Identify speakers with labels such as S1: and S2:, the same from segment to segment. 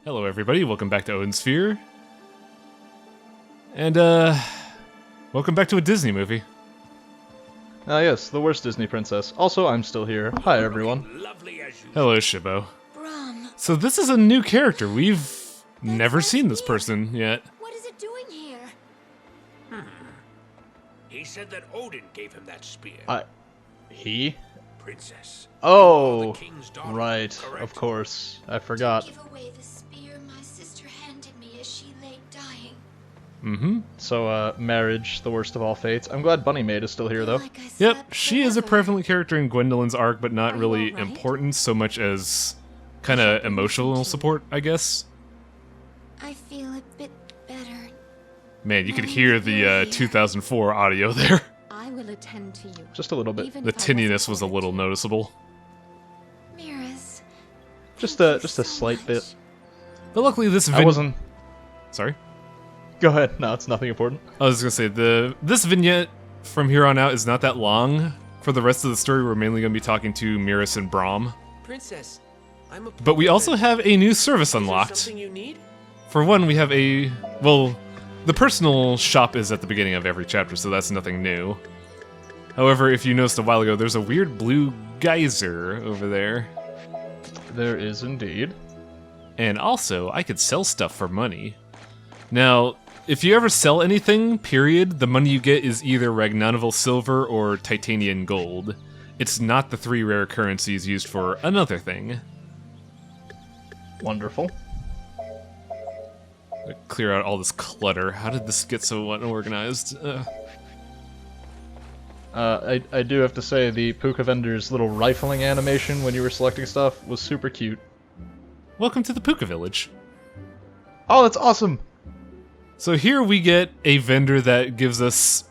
S1: Hello everybody, welcome back to Odin Sphere. And welcome back to a Disney movie.
S2: Yes, the worst Disney princess. Also, I'm still here. Hi everyone.
S1: Hello Shibbo.
S3: Brom,
S1: So this is a new character. We've never seen this person yet.
S3: what is it doing here?
S4: He said that Odin gave him that spear.
S2: He?
S4: Princess.
S2: Oh,
S4: The king's daughter,
S2: right,
S4: correct?
S2: of course. I forgot.
S3: Give away the spear my sister handed me as she lay dying.
S1: Mm-hmm.
S2: So, marriage, the worst of all fates. I'm glad Bunny Maid is still here, though.
S3: Like I
S1: Yep,
S3: slept
S1: she is a
S3: forever.
S1: prevalent character in Gwendolyn's arc, but not
S3: Are you
S1: really
S3: all right?
S1: important so much as kind of emotional support, I guess.
S3: I feel a bit better.
S1: Man, you could hear the 2004 audio there.
S5: I will attend to you.
S2: Just a little bit.
S5: Even
S1: The
S5: if I wasn't
S1: tinniness was a
S5: ordered
S1: little
S5: to.
S1: noticeable.
S3: Miras.
S2: Just
S3: thank
S2: a
S3: you
S2: just a
S3: so
S2: slight
S3: much.
S2: bit.
S1: But luckily this
S2: I wasn't.
S1: Sorry?
S2: Go ahead. No, it's nothing important.
S1: I was gonna say, this vignette from here on out is not that long. For the rest of the story, we're mainly gonna be talking to Miras and Brom.
S4: Princess, I'm a
S1: But we also
S4: princess.
S1: have a new service
S4: Is there
S1: unlocked.
S4: something you need?
S1: For one, we have well, the personal shop is at the beginning of every chapter, so that's nothing new. However, if you noticed a while ago, there's a weird blue geyser over there.
S2: There is indeed.
S1: And also, I could sell stuff for money. Now, if you ever sell anything, period, the money you get is either Ragnanival silver or Titanian gold. It's not the three rare currencies used for another thing.
S2: Wonderful.
S1: Clear out all this clutter. How did this get so unorganized?
S2: I do have to say the Puka vendor's little rifling animation when you were selecting stuff was super cute.
S1: Welcome to the Puka Village.
S2: Oh, that's awesome!
S1: So here we get a vendor that gives us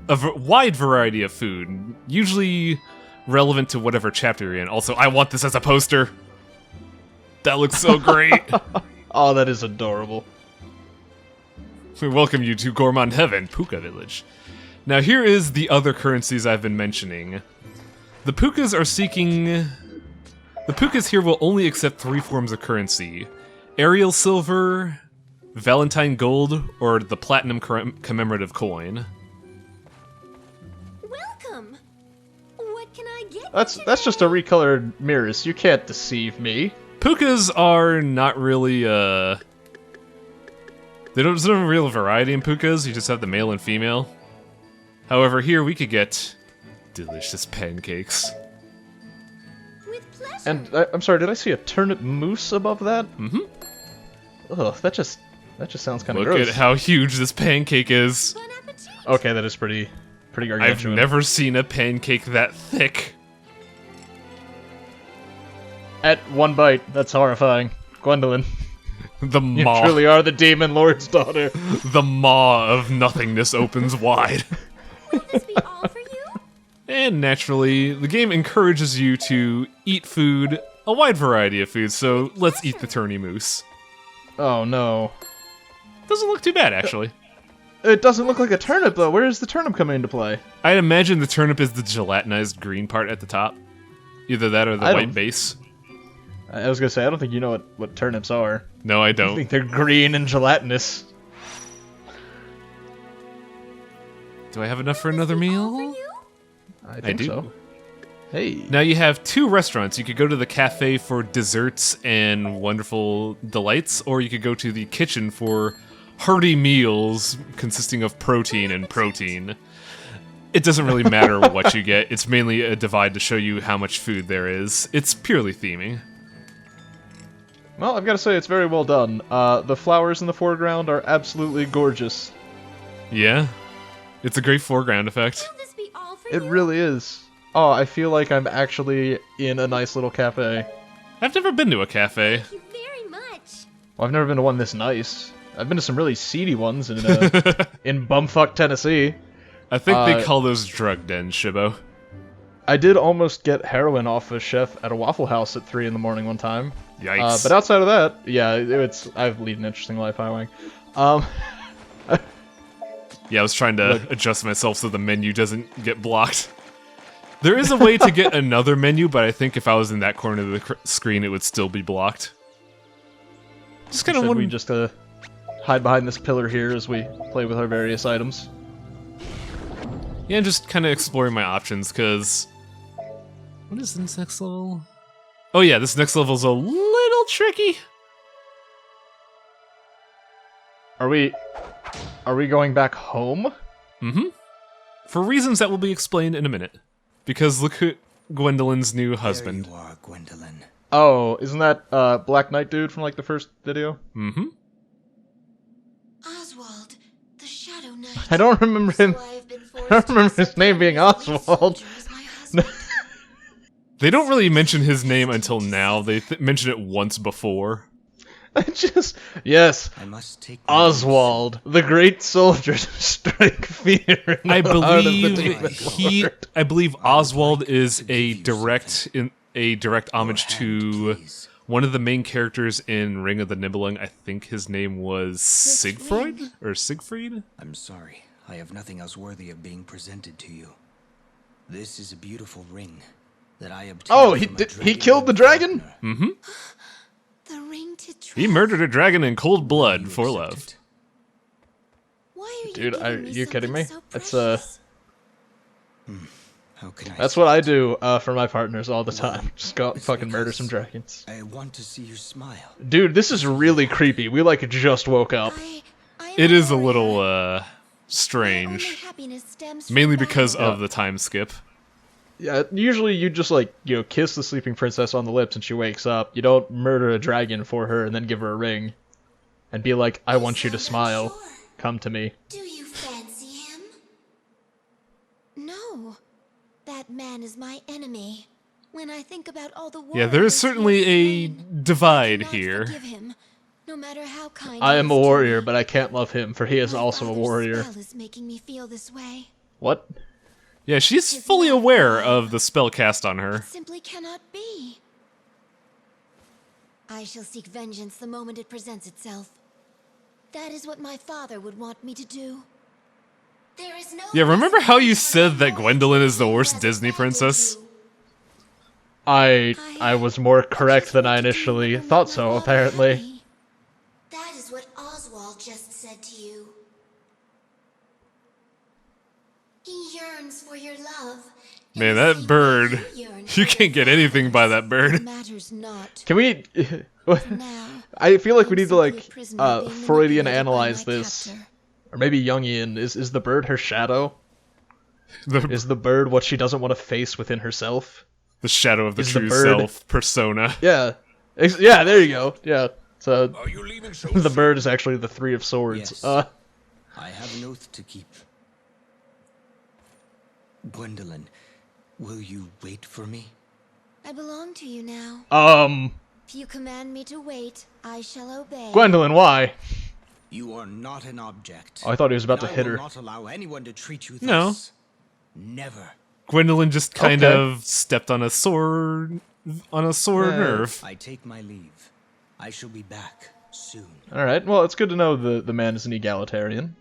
S1: a wide variety of food, usually relevant to whatever chapter you're in. Also, I want this as a poster. That looks so great.
S2: Oh, that is adorable.
S1: We welcome you to Gourmand Heaven, Puka Village. Now here is the other currencies I've been mentioning. The Pukas are seeking... The Pukas here will only accept three forms of currency. Ariel Silver, Valentine Gold, or the Platinum Commemorative Coin.
S3: Welcome. What can I get?
S2: That's just a recolored mirrors. You can't deceive me.
S1: Pukas are not really, there's no real variety in Pukas, you just have the male and female. However, here we could get delicious pancakes.
S3: With pleasure.
S2: And I'm sorry, did I see a turnip mousse above that?
S1: Mm-hmm.
S2: Ugh, that just sounds kind of
S1: Look
S2: gross.
S1: at how huge this pancake is.
S3: Bon appetit.
S2: Okay, that is pretty
S1: I've
S2: gargantuan.
S1: never seen a pancake that thick.
S2: At one bite, that's horrifying. Gwendolyn,
S1: The
S2: you
S1: maw,
S2: truly are the demon lord's daughter.
S1: the maw of nothingness opens wide.
S3: Will this be all for you?
S1: And naturally, the game encourages you to eat food, a wide variety of foods, so let's eat the turny moose.
S2: Oh no.
S1: Doesn't look too bad, actually.
S2: It doesn't look like a turnip though. Where is the turnip coming into play?
S1: I'd imagine the turnip is the gelatinized green part at the top. Either that or the
S2: I
S1: white
S2: don't-
S1: base.
S2: I was gonna say, I don't think you know what turnips are.
S1: No, I
S2: I
S1: don't.
S2: think they're green and gelatinous.
S1: Do I have enough for another
S3: All for
S1: meal?
S3: you?
S2: I think
S1: do.
S2: so. Hey.
S1: Now you have two restaurants. You could go to the cafe for desserts and wonderful delights, or you could go to the kitchen for hearty meals consisting of protein and protein. It doesn't really matter what you get. It's mainly a divide to show you how much food there is. It's purely theming.
S2: Well, I've got to say, it's very well done. The flowers in the foreground are absolutely gorgeous.
S1: Yeah? It's a great foreground effect.
S3: Will this be all for
S2: It
S3: you?
S2: really is. Oh, I feel like I'm actually in a nice little cafe.
S1: I've never been to a cafe.
S3: Thank you very much.
S2: Well, I've never been to one this nice. I've been to some really seedy ones in in bumfuck Tennessee.
S1: I think they
S2: Uh,
S1: call those drug dens, Shibbo.
S2: I did almost get heroin off a chef at a Waffle House at 3 in the morning one time.
S1: Yikes.
S2: But outside of that, yeah, I've lead an interesting life, highwaying.
S1: Yeah, I was trying to
S2: Look.
S1: adjust myself so the menu doesn't get blocked. There is a way to get another menu, but I think if I was in that corner of the screen, it would still be blocked. Just kind of
S2: Instead,
S1: want
S2: we just hide behind this pillar here as we play with our various items.
S1: Yeah, just kind of exploring my options, because... What is this next level? Oh yeah, this next level's a little tricky.
S2: Are we going back home?
S1: Mm-hmm. For reasons that will be explained in a minute. Because look at Gwendolyn's new husband.
S6: There you are, Gwendolyn.
S2: Oh, isn't that Black Knight dude from like the first video?
S1: Mm-hmm.
S3: Oswald, the Shadow Knight.
S2: I don't remember him.
S3: So I've been
S2: I don't remember his name being Oswald.
S1: They don't really mention his name until now. They mention it once before.
S2: Yes,
S6: I must take my
S2: Oswald, the great soldier to strike fear in
S1: I
S2: the heart of the
S1: believe
S2: demon lord.
S1: I believe Oswald is a direct homage to
S6: please.
S1: one of the main characters in Ring of the Nibelung. I think his name was Siegfried or Siegfried.
S6: I'm sorry. I have nothing else worthy of being presented to you. This is a beautiful ring that I obtained.
S2: Oh, he
S6: from a
S2: did. He killed the dragon.
S1: Mm-hmm.
S3: The ring to trust.
S1: He murdered a dragon in cold blood
S6: You
S1: for
S6: accept
S1: love.
S6: it?
S3: Why are you
S2: Dude,
S3: giving me
S2: you kidding me?
S3: something so
S2: That's
S3: precious?
S6: How can I?
S2: That's what I do for my partners all the time. Just go out and
S6: It's
S2: fucking murder
S6: because
S2: some dragons.
S6: I want to see you smile.
S2: Dude, this is really creepy. We like just woke up.
S3: I am
S1: It is a
S3: warrior.
S1: little
S3: My only
S1: strange,
S3: happiness stems from
S1: mainly because
S3: battle.
S1: of the time skip.
S2: Yeah, usually you just like, kiss the sleeping princess on the lips and she wakes up. You don't murder a dragon for her and then give her a ring. And be like, I want you to
S3: sound
S2: smile.
S3: unsure.
S2: Come to me.
S3: Do you fancy him? No. That man is my enemy. When I think about all the
S1: Yeah, there is
S3: warriors he
S1: certainly
S3: has
S1: a
S3: slain,
S1: divide
S3: I cannot
S1: here.
S3: forgive him, no matter how kind
S2: I
S3: he
S2: am
S3: is
S2: a
S3: to
S2: warrior,
S3: me.
S2: but I can't love him, for he is
S3: My
S2: also a
S3: father's
S2: warrior.
S3: spell is making me feel this way.
S2: What?
S1: Yeah, she's
S3: His
S1: fully
S3: love
S1: aware
S3: for
S1: of the spell cast on her.
S3: It simply cannot be. I shall seek vengeance the moment it presents itself. That is what my father would want me to do. There is no
S1: Yeah, remember how you
S3: reason
S1: said that
S3: why
S1: Gwendolyn is the
S3: he
S1: worst
S3: has
S1: Disney
S3: abandoned
S1: princess?
S3: you.
S2: I was more correct than I initially thought so, apparently.
S3: That is what Oswald just said to you. He yearns for your love. in
S1: Man,
S3: the
S1: that
S3: same way
S1: bird.
S3: yearn
S1: You
S3: for
S1: can't get
S3: your
S1: anything by
S3: father's.
S1: that bird.
S3: Matters not.
S2: Can we...
S3: Now,
S2: I feel like
S3: I'm
S2: we need to,
S3: simply
S2: like,
S3: a prisoner being
S2: Freudian
S3: manipulated by
S2: analyze
S3: my
S2: this.
S3: captor.
S2: Or maybe Jungian. Is the bird her shadow?
S1: The,
S2: Is the bird what she doesn't want to face within herself?
S1: the shadow of the
S2: is the
S1: true
S2: bird-
S1: self persona.
S2: Yeah. Yeah, there you go. Yeah. So,
S4: Are you leaving so
S2: the
S4: soon?
S2: bird is actually the Three of Swords.
S6: Yes. I have an oath to keep. Gwendolyn, will you wait for me?
S3: I belong to you now. If you command me to wait, I shall obey.
S2: Gwendolyn, why?
S6: You are not an object.
S2: Oh, I thought he was about to
S6: and
S2: hit
S6: I
S2: her.
S6: will not allow anyone to treat you
S1: No.
S6: thus. Never.
S1: Gwendolyn just kind
S2: Okay.
S1: of stepped on a sore
S2: Yeah.
S1: nerve.
S6: I take my leave. I shall be back soon.
S2: Alright, well, it's good to know the man is an egalitarian.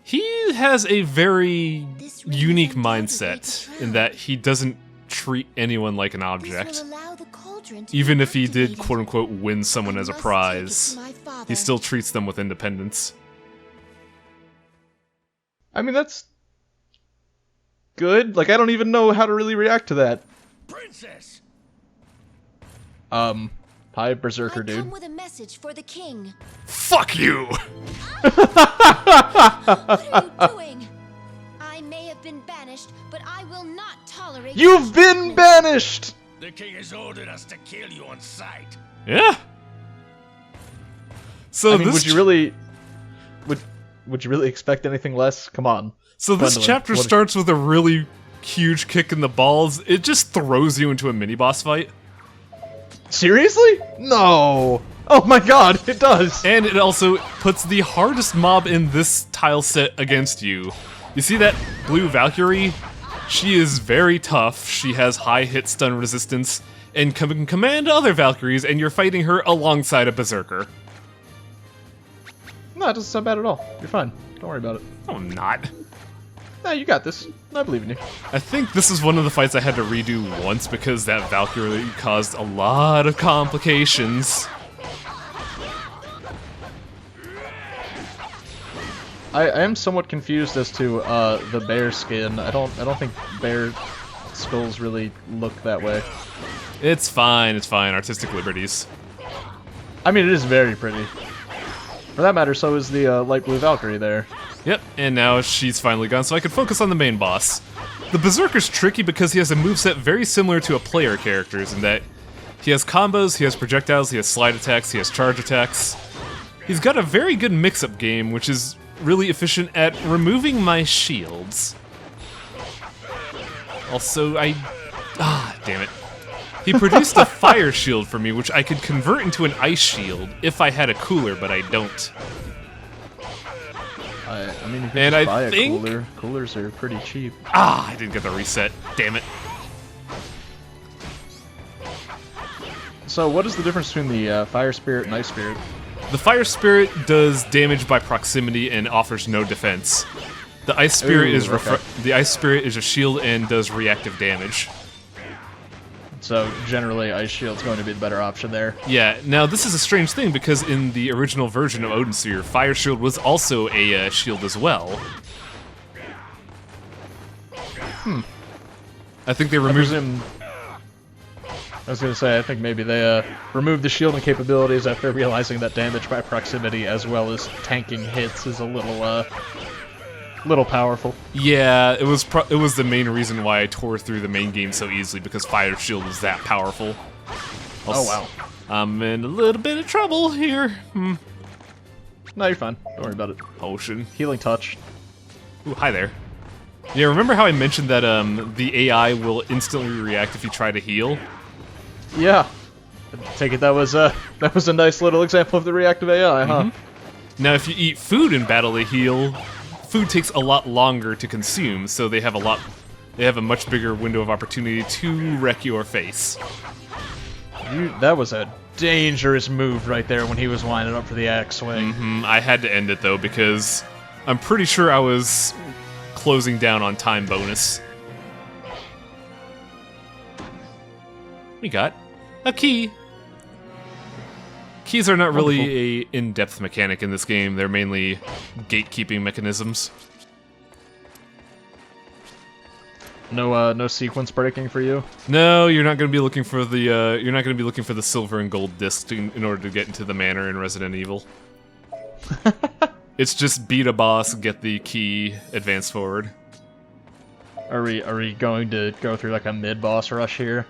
S1: He has a very
S3: This ring
S1: unique
S3: is undoubtedly
S1: mindset
S3: the
S1: in that he doesn't treat anyone like an object.
S3: This will allow the cauldron to
S1: Even
S3: be
S1: if he did
S3: activated.
S1: quote unquote win someone
S3: I
S1: as a
S3: must take it
S1: prize,
S3: to my father.
S1: he still treats them with independence.
S2: I mean, that's good. Like, I don't even know how to really react to that.
S4: Princess!
S2: Hi, Berserker
S3: I
S2: dude.
S3: come with a message for the king.
S1: Fuck you!
S3: What are you doing? I may have been banished, but I will not tolerate.
S2: You've
S3: such
S2: been
S3: treatment.
S2: banished!
S4: The king has ordered us to kill you on sight.
S1: Yeah. So
S2: I mean,
S1: this
S2: would you really... Would you really expect anything less? Come on.
S1: So this
S2: Gwendolyn,
S1: chapter
S2: what-
S1: starts with a really huge kick in the balls. It just throws you into a mini boss fight.
S2: Seriously? No! Oh my god, it does!
S1: And it also puts the hardest mob in this tile set against you. You see that blue Valkyrie? She is very tough, she has high hit stun resistance, and can command other Valkyries, and you're fighting her alongside a Berserker.
S2: No, it doesn't sound bad at all. You're fine. Don't worry about it.
S1: No, I'm not.
S2: Nah, you got this. I believe in you.
S1: I think this is one of the fights I had to redo once because that Valkyrie caused a lot of complications.
S2: I am somewhat confused as to the bear skin. I don't think bear skulls really look that way.
S1: It's fine. It's fine. Artistic liberties.
S2: I mean, it is very pretty. For that matter, so is the light blue Valkyrie there.
S1: Yep, and now she's finally gone, so I can focus on the main boss. The Berserker's tricky because he has a moveset very similar to a player character's in that he has combos, he has projectiles, he has slide attacks, he has charge attacks. He's got a very good mix-up game, which is really efficient at removing my shields. Also, damn it. He produced a fire shield for me, which I could convert into an ice shield if I had a cooler, but I don't.
S2: I mean, you can just buy a cooler. Coolers are pretty cheap.
S1: I didn't get the reset. Damn it.
S2: So, what is the difference between the Fire Spirit and Ice Spirit?
S1: The Fire Spirit does damage by proximity and offers no defense. The Ice Spirit the Ice Spirit is a shield and does reactive damage.
S2: So generally, Ice Shield's going to be the better option there.
S1: Yeah. Now this is a strange thing because in the original version of Odin Sphere, Fire Shield was also a shield as well. I think they removed him.
S2: I was gonna say, I think maybe they removed the shielding capabilities after realizing that damage by proximity as well as tanking hits is a little powerful.
S1: Yeah, it was the main reason why I tore through the main game so easily, because Fire Shield was that powerful.
S2: Oh wow.
S1: I'm in a little bit of trouble here.
S2: No, you're fine. Don't worry about it.
S1: Potion.
S2: Healing touch.
S1: Ooh, hi there. Yeah, remember how I mentioned that the AI will instantly react if you try to heal?
S2: Yeah. I take it that was a nice little example of the reactive AI, huh?
S1: Now, if you eat food in battle to heal, food takes a lot longer to consume, so they have a much bigger window of opportunity to wreck your face.
S2: That was a dangerous move right there when he was winding up for the axe swing.
S1: I had to end it though because I'm pretty sure I was closing down on time bonus. We got a key. Keys are not really a in-depth mechanic in this game. They're mainly gatekeeping mechanisms.
S2: No sequence breaking for you.
S1: No, you're not going to be looking for the silver and gold disc in order to get into the manor in Resident Evil. It's just beat a boss, get the key, advance forward.
S2: Are we going to go through like a mid-boss rush here?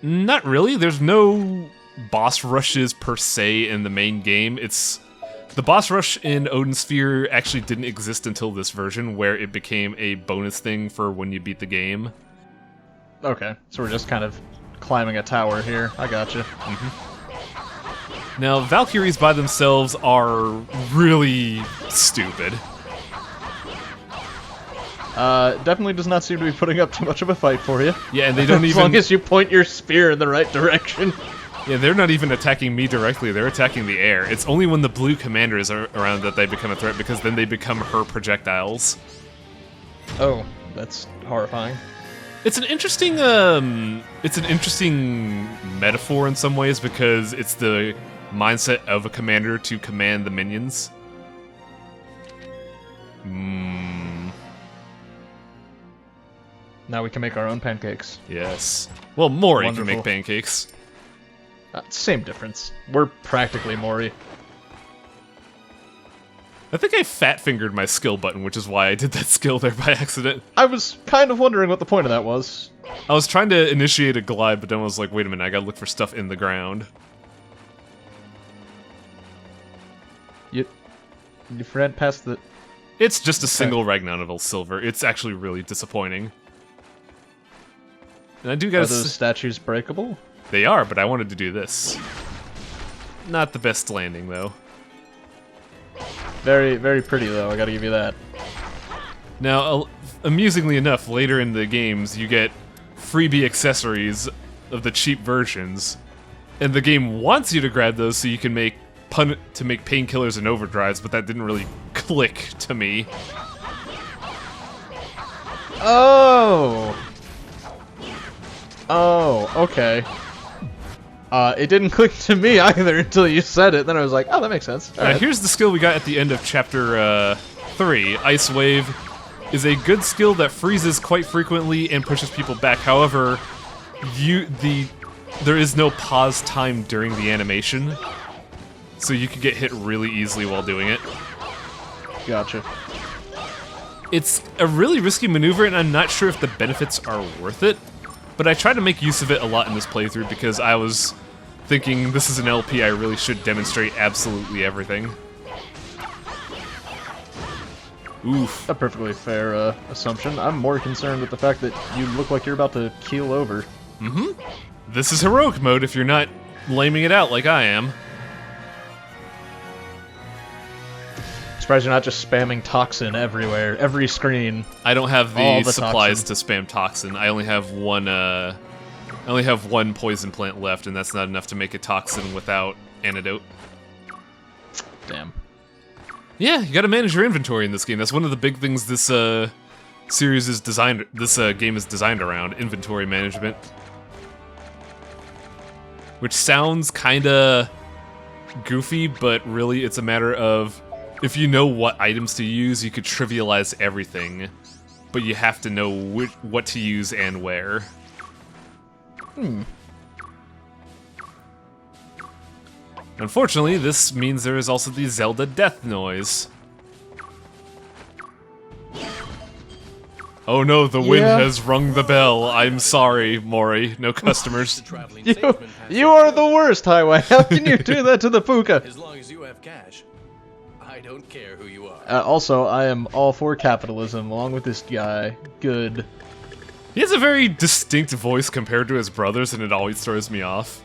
S1: Not really. There's no boss rushes per se in the main game. The boss rush in Odin Sphere actually didn't exist until this version, where it became a bonus thing for when you beat the game.
S2: Okay, so we're just kind of climbing a tower here. I gotcha.
S1: Now, Valkyries by themselves are really stupid.
S2: Definitely does not seem to be putting up too much of a fight for you.
S1: Yeah, and they don't
S2: as long as you point your spear in the right direction.
S1: Yeah, they're not even attacking me directly, they're attacking the air. It's only when the blue commander is around that they become a threat, because then they become her projectiles.
S2: Oh, that's horrifying.
S1: It's an interesting metaphor in some ways, because it's the mindset of a commander to command the minions.
S2: Now we can make our own pancakes.
S1: Yes. Well, Mori
S2: Wonderful.
S1: can make pancakes.
S2: Same difference. We're practically Mori.
S1: I think I fat-fingered my skill button, which is why I did that skill there by accident.
S2: I was kind of wondering what the point of that was.
S1: I was trying to initiate a glide, but then I was like, wait a minute, I gotta look for stuff in the ground.
S2: You ran past the...
S1: It's just a single Ragnarok silver. It's actually really disappointing. And I do gotta...
S2: Are those statues breakable?
S1: They are, but I wanted to do this. Not the best landing, though.
S2: Very, very pretty, though. I gotta give you that.
S1: Now, amusingly enough, later in the games, you get freebie accessories of the cheap versions, and the game wants you to grab those so you can make painkillers and overdrives, but that didn't really click to me.
S2: Oh! Oh, okay. It didn't click to me either until you said it. Then I was like, oh, that makes sense. All right.
S1: Here's the skill we got at the end of chapter 3. Ice Wave is a good skill that freezes quite frequently and pushes people back. However, there is no pause time during the animation, so you could get hit really easily while doing it.
S2: Gotcha.
S1: It's a really risky maneuver, and I'm not sure if the benefits are worth it, but I try to make use of it a lot in this playthrough because I was thinking this is an LP, I really should demonstrate absolutely everything. Oof.
S2: A perfectly fair assumption. I'm more concerned with the fact that you look like you're about to keel over.
S1: Mm-hmm. This is heroic mode if you're not laming it out like I am.
S2: Surprised you're not just spamming toxin everywhere, every screen.
S1: I don't have
S2: All
S1: the
S2: the
S1: supplies
S2: toxin.
S1: to spam toxin. I only have one poison plant left, and that's not enough to make a toxin without antidote.
S2: Damn.
S1: Yeah, you gotta manage your inventory in this game. That's one of the big things this series is designed. This game is designed around inventory management, which sounds kinda goofy, but really it's a matter of if you know what items to use, you could trivialize everything, but you have to know what to use and where. Unfortunately, this means there is also the Zelda death noise. Oh no, the wind
S2: Yeah.
S1: has rung the bell. I'm sorry, Mori. No customers.
S2: You are the worst, Highway. How can you do that to the puka?
S7: As long as you have cash, I don't care who you are.
S2: Also, I am all for capitalism, along with this guy. Good.
S1: He has a very distinct voice compared to his brothers, and it always throws me off.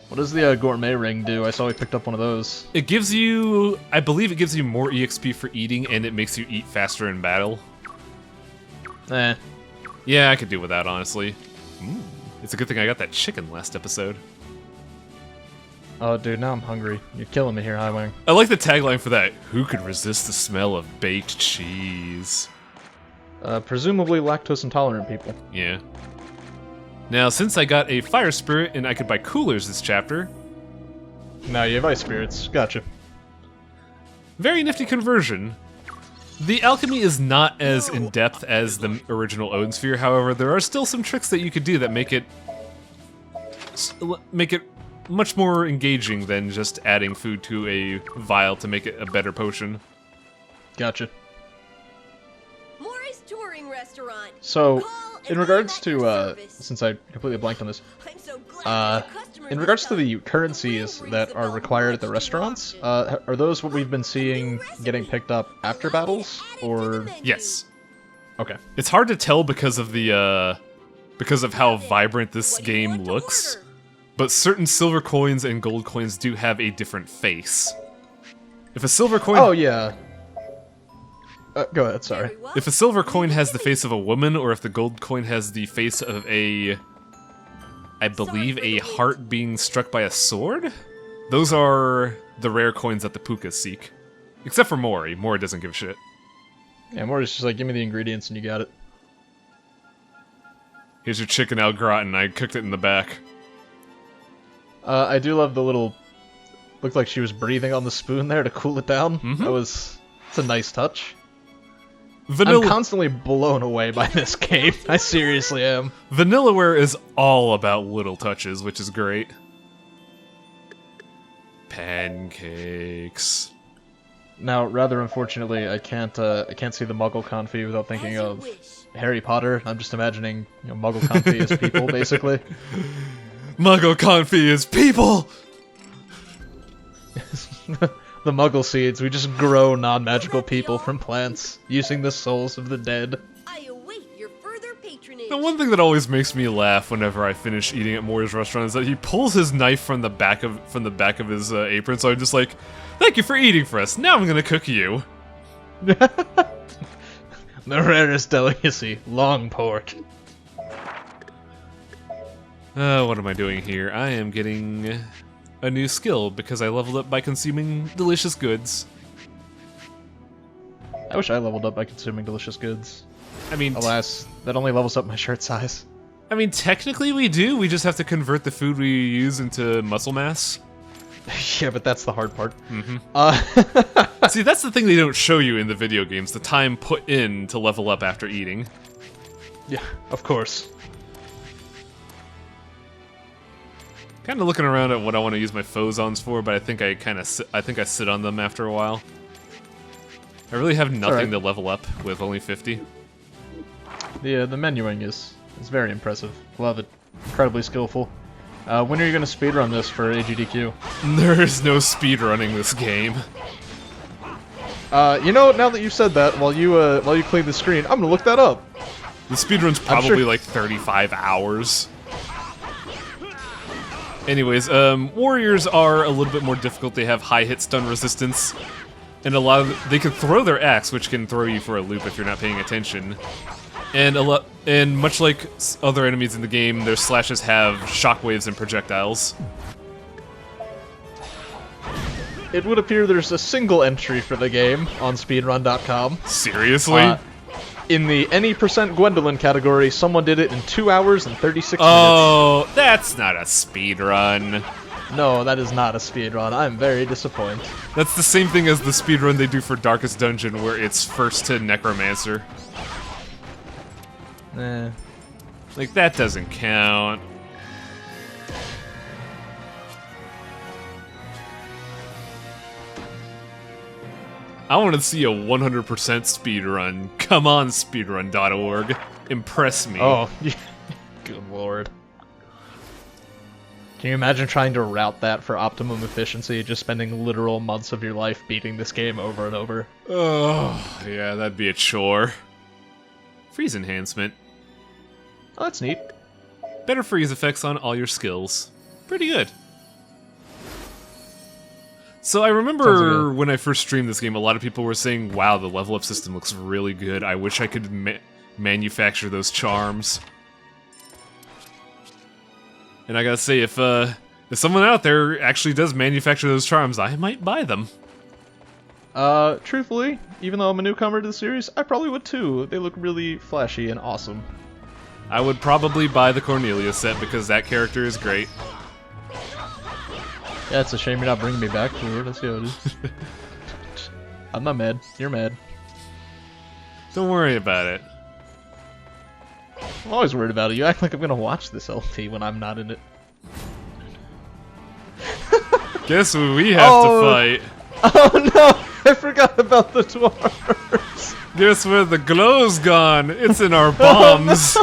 S2: What does the gourmet ring do? I saw he picked up one of those.
S1: It gives you, I believe it gives you more EXP for eating, and it makes you eat faster in battle.
S2: Eh.
S1: Yeah, I could do with that, honestly. It's a good thing I got that chicken last episode.
S2: Oh, dude, now I'm hungry. You're killing me here, Highway.
S1: I like the tagline for that. Who could resist the smell of baked cheese?
S2: Presumably lactose intolerant people.
S1: Yeah. Now, since I got a fire spirit and I could buy coolers this chapter,
S2: Now you have ice spirits. Gotcha.
S1: very nifty conversion. The alchemy is not as in-depth as the original Odin Sphere, however, there are still some tricks that you could do that make it much more engaging than just adding food to a vial to make it a better potion.
S2: Gotcha.
S8: Mori's touring restaurant.
S2: So,
S8: Call and
S2: in
S8: I'm
S2: regards
S8: at your
S2: to,
S8: service.
S2: since I completely blanked on this,
S8: I'm so glad there's a customer
S2: in
S8: this
S2: regards to
S8: time.
S2: the currencies that are required at the restaurants, are those what we've been seeing getting picked up after battles, or...
S1: Yes.
S2: Okay.
S1: It's hard to tell because of the, because of how vibrant this
S8: What do you
S1: game
S8: want to
S1: looks,
S8: order?
S1: but certain silver coins and gold coins do have a different face. If a silver coin...
S2: Oh, yeah. Go ahead, sorry.
S8: Very well.
S1: If a silver coin has the face of a woman, or if the gold coin has the face of a... I believe a heart being struck by a sword? Those are the rare coins that the Pukas seek. Except for Mori. Mori doesn't give a shit.
S2: Yeah, more just like, give me the ingredients and you got it.
S1: Here's your chicken au gratin. I cooked it in the back.
S2: I do love the little... Looked like she was breathing on the spoon there to cool it down. It's a nice touch.
S1: Vanilla...
S2: I'm constantly blown away by this game. I seriously am.
S1: Vanillaware is all about little touches, which is great. Pancakes.
S2: Now, rather unfortunately, I can't see the Muggle confit without thinking
S8: As you
S2: of
S8: wish.
S2: Harry Potter. I'm just imagining, Muggle confit as people, basically.
S1: Muggle confit is people!
S2: The Muggle seeds. We just grow non-magical people from plants using the souls of the dead.
S8: I await your further patronage.
S1: The one thing that always makes me laugh whenever I finish eating at Mori's restaurant is that he pulls his knife from the back of his apron. So I'm just like, "Thank you for eating for us. Now I'm gonna cook you."
S2: The rarest delicacy, long pork.
S1: What am I doing here? I am getting a new skill because I leveled up by consuming delicious goods.
S2: I wish I leveled up by consuming delicious goods.
S1: I mean,
S2: Alas, that only levels up my shirt size.
S1: I mean, technically we do. We just have to convert the food we use into muscle mass.
S2: Yeah, but that's the hard part.
S1: See, that's the thing they don't show you in the video games, the time put in to level up after eating.
S2: Yeah, of course.
S1: Kind of looking around at what I want to use my phozons for, but I think I sit on them after a while. I really have nothing to level up with only 50.
S2: The menuing is very impressive. Love it. Incredibly skillful. When are you going to speedrun this for AGDQ?
S1: There is no speedrunning this game.
S2: You know, now that you've said that, while you clean the screen, I'm gonna look that up.
S1: The speedrun's probably like 35 hours. Anyways, warriors are a little bit more difficult. They have high hit stun resistance, and they can throw their axe, which can throw you for a loop if you're not paying attention. And much like other enemies in the game, their slashes have shockwaves and projectiles.
S2: It would appear there's a single entry for the game on speedrun.com.
S1: Seriously?
S2: In the any % Gwendolyn category, someone did it in 2 hours and 36 minutes.
S1: Oh, that's not a speedrun.
S2: No, that is not a speedrun. I'm very disappointed.
S1: That's the same thing as the speedrun they do for Darkest Dungeon, where it's first to Necromancer. Like, that doesn't count. I want to see a 100% speedrun. Come on, speedrun.org. Impress me.
S2: Oh, good lord. Can you imagine trying to route that for optimum efficiency, just spending literal months of your life beating this game over and over?
S1: Oh, yeah, that'd be a chore. Freeze enhancement.
S2: Oh, that's neat.
S1: Better freeze effects on all your skills. Pretty good. So I remember when I first streamed this game, a lot of people were saying, wow, the level up system looks really good. I wish I could manufacture those charms. And I gotta say, if someone out there actually does manufacture those charms, I might buy them.
S2: Truthfully, even though I'm a newcomer to the series, I probably would too. They look really flashy and awesome.
S1: I would probably buy the Cornelia set because that character is great.
S2: Yeah, it's a shame you're not bringing me back for it. Let's see how it is. I'm not mad. You're mad.
S1: Don't worry about it.
S2: I'm always worried about it. You act like I'm gonna watch this LP when I'm not in it.
S1: Guess who we have to fight?
S2: Oh no! I forgot about the dwarves!
S1: Guess where the glow's gone? It's in our bombs.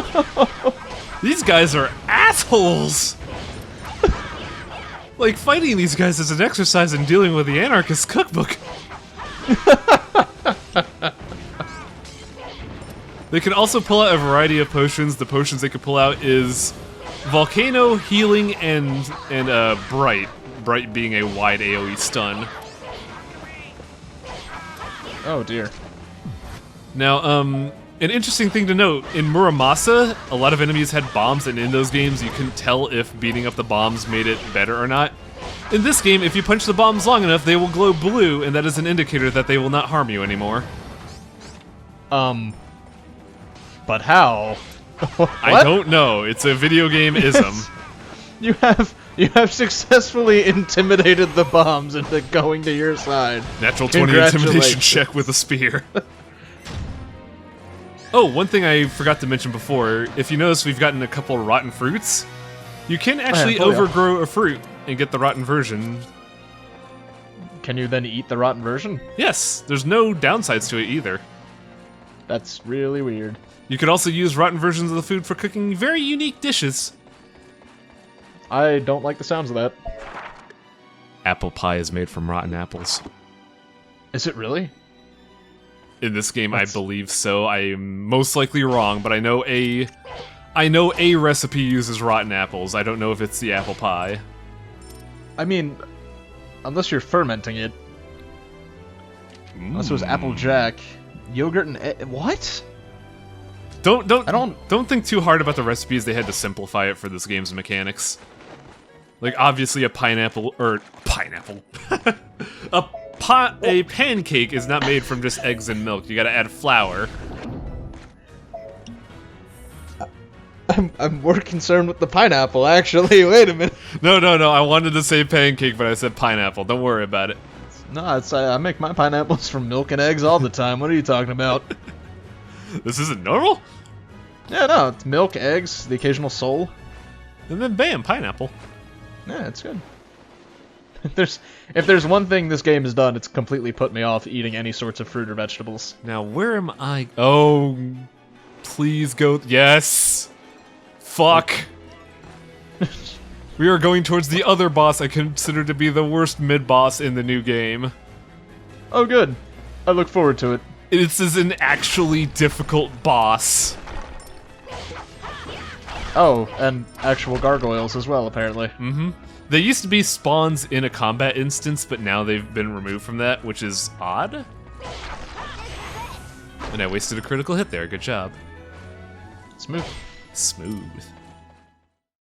S1: These guys are assholes! Like, fighting these guys is an exercise in dealing with the anarchist cookbook. They can also pull out a variety of potions. The potions they can pull out is Volcano, Healing, and Bright. Bright being a wide AoE stun.
S2: Oh dear.
S1: Now, an interesting thing to note, in Muramasa, a lot of enemies had bombs, and in those games you couldn't tell if beating up the bombs made it better or not. In this game, if you punch the bombs long enough, they will glow blue, and that is an indicator that they will not harm you anymore.
S2: But how?
S1: I don't know. It's a video game ism.
S2: You have successfully intimidated the bombs into going to your side.
S1: Natural 20 intimidation check with a spear. Oh, one thing I forgot to mention before, if you notice we've gotten a couple rotten fruits, you can actually overgrow a fruit and get the rotten version.
S2: Can you then eat the rotten version?
S1: Yes, there's no downsides to it either.
S2: That's really weird.
S1: You could also use rotten versions of the food for cooking very unique dishes.
S2: I don't like the sounds of that.
S1: Apple pie is made from rotten apples.
S2: Is it really?
S1: In this game, I believe so. I am most likely wrong, but I know a recipe uses rotten apples. I don't know if it's the apple pie.
S2: I mean, unless you're fermenting it. Unless it was Applejack, yogurt and what?
S1: Don't think too hard about the recipes. They had to simplify it for this game's mechanics. Like, obviously a pineapple. A pancake is not made from just eggs and milk. You gotta add flour.
S2: I'm more concerned with the pineapple, actually. Wait a minute.
S1: No, I wanted to say pancake, but I said pineapple. Don't worry about it.
S2: No, it's I make my pineapples from milk and eggs all the time. What are you talking about?
S1: This isn't normal?
S2: Yeah, no, it's milk, eggs, the occasional soul.
S1: And then bam, pineapple.
S2: Yeah, it's good. If there's one thing this game has done, it's completely put me off eating any sorts of fruit or vegetables.
S1: Now, where am I? Oh, please go. Yes. Fuck. We are going towards the other boss I consider to be the worst mid-boss in the new game.
S2: Oh, good. I look forward to it.
S1: This is an actually difficult boss.
S2: Oh, and actual gargoyles as well, apparently.
S1: Mm-hmm. They used to be spawns in a combat instance, but now they've been removed from that, which is odd. And I wasted a critical hit there. Good job.
S2: Smooth.
S1: Smooth.